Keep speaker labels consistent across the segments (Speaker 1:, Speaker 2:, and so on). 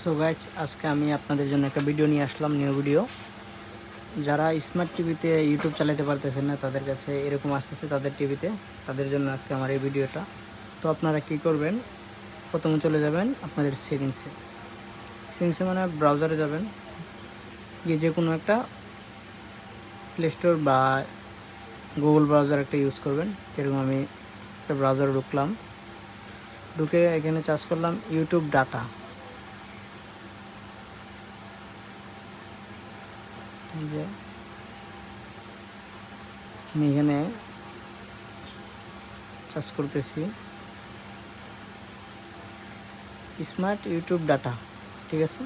Speaker 1: So guys, আজকে আমি আপনাদের জন্য একটা ভিডিও নিয়ে আসলাম, নিউ ভিডিও। যারা স্মার্ট টিভিতে ইউটিউব চালাতে পারতেছেন না, তাদের কাছে এরকম আসতেছে তাদের টিভিতে, তাদের জন্য আজকে আমার এই ভিডিওটা। তো আপনারা কি করবেন, প্রথমে চলে যাবেন আপনাদের সেটিংসে মানে ব্রাউজারে যাবেন, গিয়ে যে কোনো একটা প্লে স্টোর বা গুগল ব্রাউজার একটা ইউজ করবেন। এরকম আমি একটা ব্রাউজারে ঢুকলাম, ঢুকে এখানে চার্জ করলাম ইউটিউব ডাটা। যে আমি এখানে চার্জ করতেছি স্মার্ট ইউটিউব ডাটা, ঠিক আছে।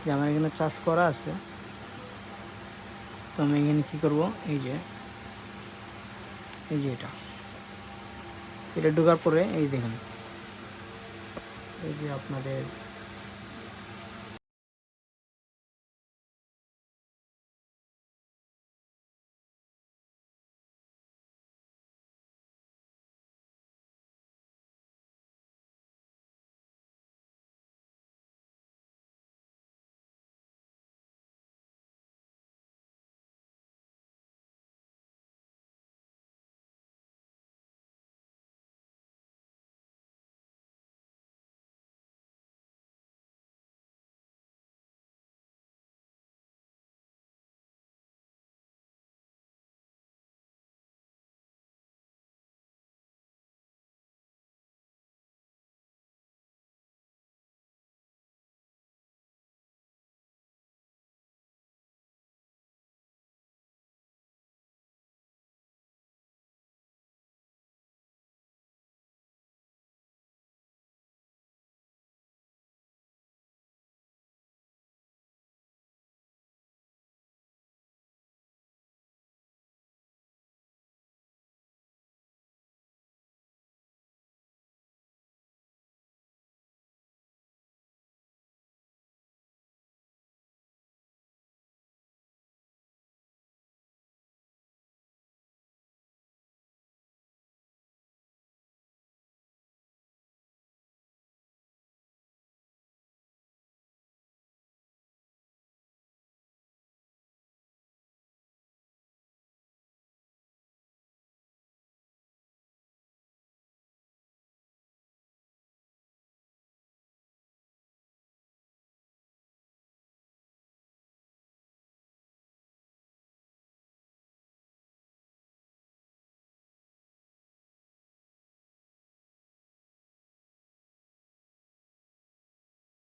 Speaker 1: যে আমার এখানে চার্জ করা আছে। তো আমি এখানে কী করবো, এই যে এটা ঢোকার পরে এই দেখেন, এই যে আপনাদের